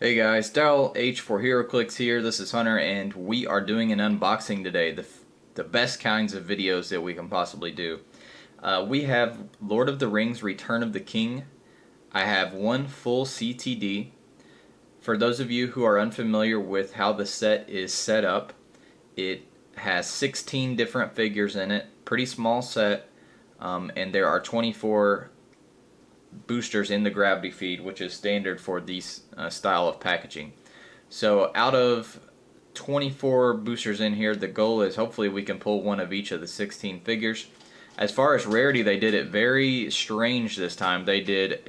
Hey guys, Daryl H for HeroClix here. This is Hunter, and we are doing an unboxing today. The best kinds of videos that we can possibly do. We have Lord of the Rings: Return of the King. I have one full CTD. For those of you who are unfamiliar with how the set is set up, it has 16 different figures in it. Pretty small set, and there are 24 boosters in the gravity feed, which is standard for these style of packaging. So out of 24 boosters in here, the goal is hopefully we can pull one of each of the 16 figures. As far as rarity, they did it very strange this time. They did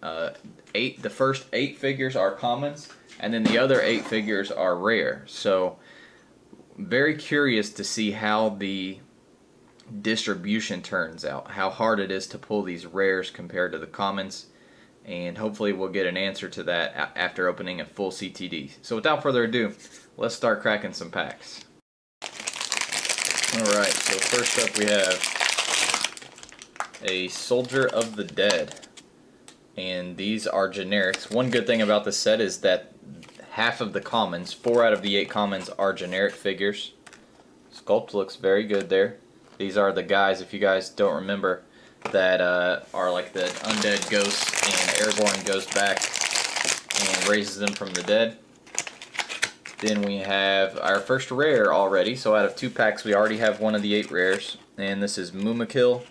the first 8 figures are commons, and then the other 8 figures are rare. So very curious to see how the distribution turns out, how hard it is to pull these rares compared to the commons, and hopefully we'll get an answer to that after opening a full CTD. So without further ado, let's start cracking some packs. Alright, so first up we have a Soldier of the Dead, and these are generics. One good thing about this set is that half of the commons, 4 out of the 8 commons, are generic figures. Sculpt looks very good there. These are the guys, if you guys don't remember, that are like the undead ghosts, and Aragorn goes back and raises them from the dead. Then we have our first rare already, so out of 2 packs we already have one of the 8 rares, and this is Mumakil.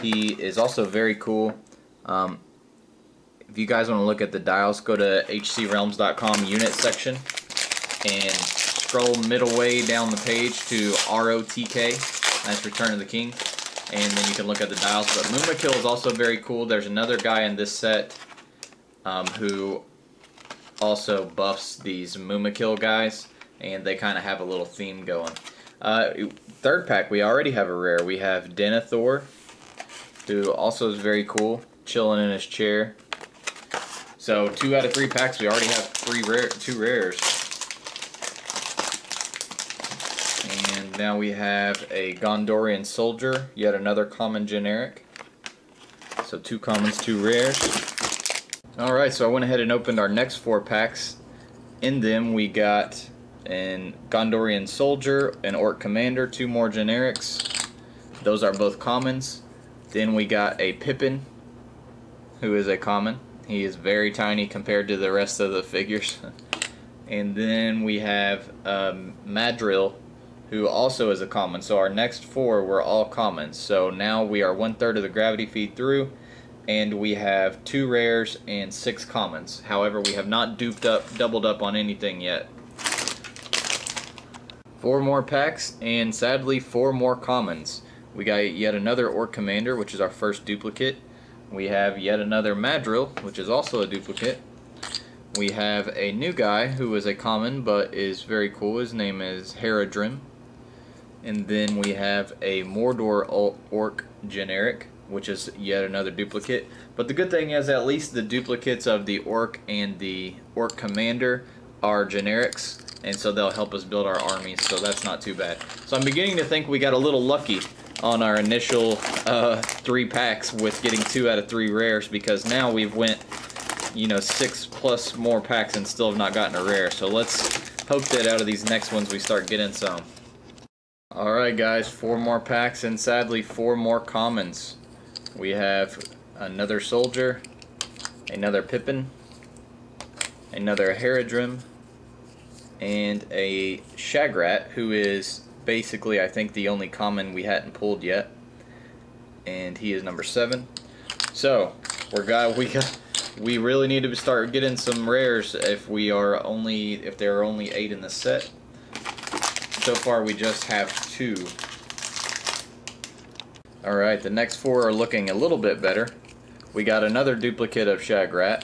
He is also very cool. If you guys want to look at the dials, go to hcrealms.com unit section and scroll middle way down the page to ROTK. That's Return of the King, and then you can look at the dials. But Mumakil is also very cool. There's another guy in this set who also buffs these Mumakil guys, and they kind of have a little theme going. Third pack, we already have a rare. We have Denethor, who also is very cool, chilling in his chair. So 2 out of 3 packs, we already have 2 rares. And now we have a Gondorian Soldier, yet another common generic. So 2 commons, 2 rares. Alright, so I went ahead and opened our next 4 packs. In them we got an Gondorian Soldier, an Orc Commander, 2 more generics. Those are both commons. Then we got a Pippin, who is a common. He is very tiny compared to the rest of the figures. And then we have Madril, who also is a common. So our next 4 were all commons. So now we are 1/3 of the gravity feed through, and we have 2 rares and 6 commons. However, we have not doubled up on anything yet. 4 more packs, and sadly 4 more commons. We got yet another Orc Commander, which is our first duplicate. We have yet another Madril, which is also a duplicate. We have a new guy who is a common but is very cool. His name is Haradrim. And then we have a Mordor Orc generic, which is yet another duplicate. But the good thing is at least the duplicates of the Orc and the Orc Commander are generics, and so they'll help us build our armies, so that's not too bad. So I'm beginning to think we got a little lucky on our initial 3 packs with getting 2 out of 3 rares, because now we've went 6+ more packs and still have not gotten a rare. So let's hope that out of these next ones we start getting some. Alright guys, 4 more packs, and sadly 4 more commons. We have another Soldier, another Pippin, another Haradrim, and a Shagrat, who is basically I think the only common we hadn't pulled yet, and he is number 7. So we really need to start getting some rares if there are only 8 in the set. So far we just have 2. Alright, the next 4 are looking a little bit better. We got another duplicate of Shagrat,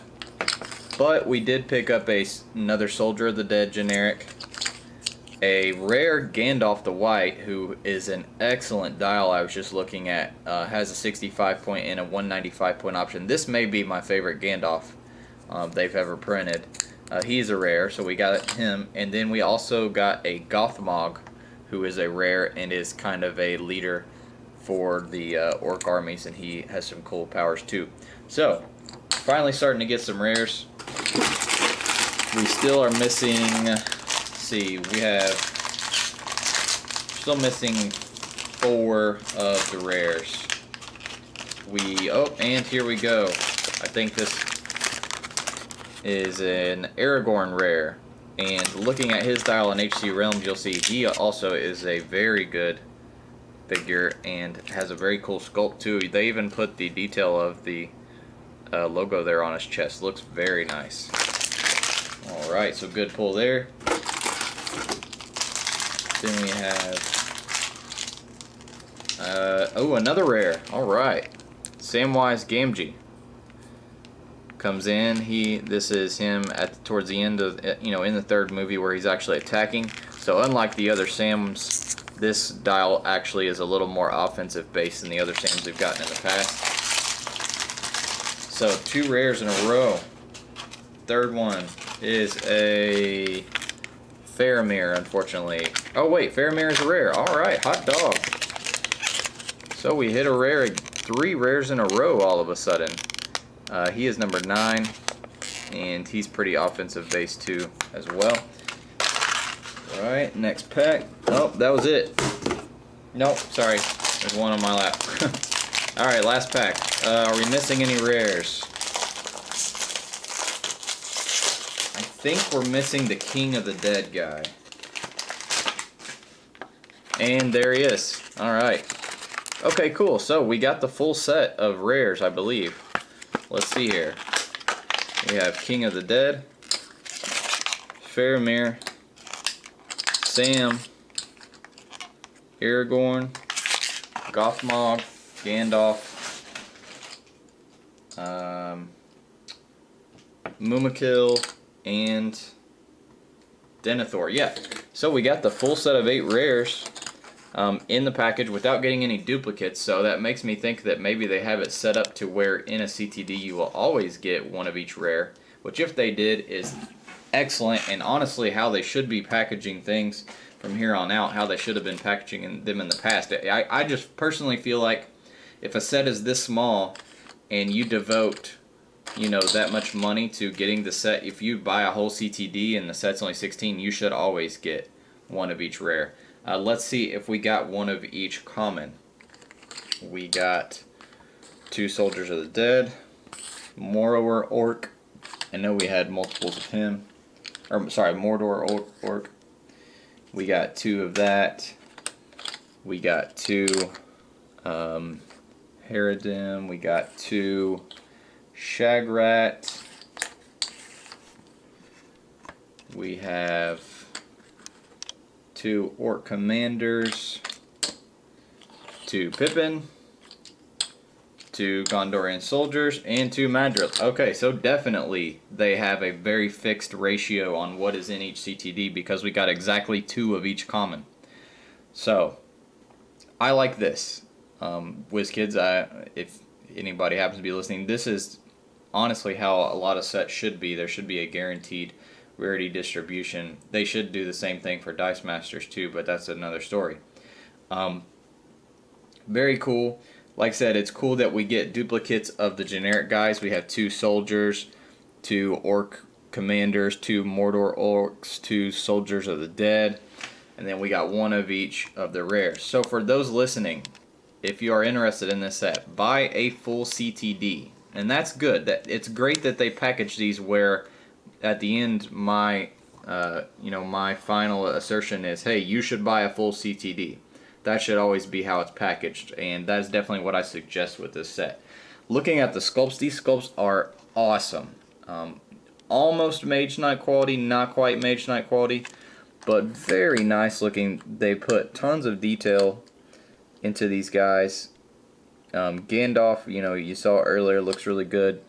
but we did pick up another Soldier of the Dead generic, a rare Gandalf the White, who is an excellent dial I was just looking at. Has a 65 point and a 195 point option. This may be my favorite Gandalf they've ever printed. He's a rare, so we got him. And then we also got a Gothmog, who is a rare and is kind of a leader for the Orc armies, and he has some cool powers too. So, finally starting to get some rares. We still are missing, let's see, we have still missing 4 of the rares. Oh, and here we go. I think this is an Aragorn rare. And looking at his dial in HC Realms, you'll see he also is a very good figure and has a very cool sculpt too. They even put the detail of the logo there on his chest. Looks very nice. Alright, so good pull there. Then we have oh, another rare. Alright. Samwise Gamgee comes in. This is him towards the end of, in the 3rd movie where he's actually attacking. So unlike the other Sams, this dial actually is a little more offensive based than the other Sams we've gotten in the past. So 2 rares in a row. 3rd one is a Faramir, unfortunately. Oh wait, Faramir is a rare. Alright, hot dog. So we hit a rare, 3 rares in a row all of a sudden. He is number 9, and he's pretty offensive based too as well. Alright, next pack. Oh, that was it. Nope, sorry. There's one on my lap. Alright, last pack. Are we missing any rares? I think we're missing the King of the Dead guy. And there he is. Alright. Okay, cool. So we got the full set of rares, I believe. Let's see here. We have King of the Dead, Faramir, Sam, Aragorn, Gothmog, Gandalf, Mumakil, and Denethor. Yeah, so we got the full set of 8 rares in the package without getting any duplicates, so that makes me think that maybe they have it set up to where in a CTD you will always get one of each rare, which if they did is excellent, and honestly how they should be packaging things from here on out, how they should have been packaging them in the past. I just personally feel like if a set is this small and you devote, that much money to getting the set, if you buy a whole CTD and the set's only 16, you should always get one of each rare. Let's see if we got one of each common. We got 2 Soldiers of the Dead, Mordor Orc. I know we had multiples of him. Or sorry, Mordor Orc. We got 2 of that. We got 2 Haradim. We got 2 Shagrat. We have 2 Orc Commanders, 2 Pippin, 2 Gondorian Soldiers, and 2 Madrils. Okay, so definitely they have a very fixed ratio on what is in each CTD because we got exactly 2 of each common. So, I like this. WizKids, if anybody happens to be listening, this is honestly how a lot of sets should be. There should be a guaranteed rarity distribution. They should do the same thing for Dice Masters too, but that's another story. Very cool. Like I said, it's cool that we get duplicates of the generic guys. We have 2 Soldiers, 2 Orc Commanders, 2 Mordor Orcs, 2 Soldiers of the Dead, and then we got 1 of each of the rares. So for those listening, if you are interested in this set, buy a full CTD. And that's good. It's great that they package these where at the end my my final assertion is, hey, you should buy a full CTD. That should always be how it's packaged, and that is definitely what I suggest with this set. Looking at the sculpts, these sculpts are awesome. Almost Mage Knight quality, not quite Mage Knight quality, but very nice looking. They put tons of detail into these guys. Gandalf, you saw earlier, looks really good.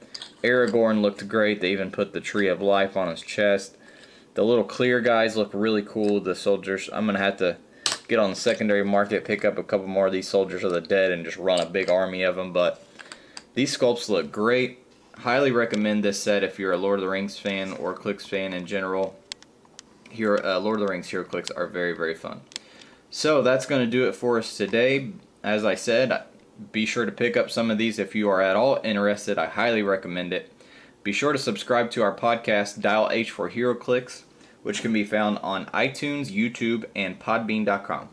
Aragorn looked great. They even put the Tree of Life on his chest. The little clear guys look really cool. The soldiers, I'm going to have to get on the secondary market, pick up a couple more of these Soldiers of the Dead and just run a big army of them. But these sculpts look great. Highly recommend this set if you're a Lord of the Rings fan or Clicks fan in general. Lord of the Rings HeroClix are very, very fun. So that's going to do it for us today. As I said, be sure to pick up some of these if you are at all interested. I highly recommend it. Be sure to subscribe to our podcast, Dial H for Hero Clicks, which can be found on iTunes, YouTube, and Podbean.com.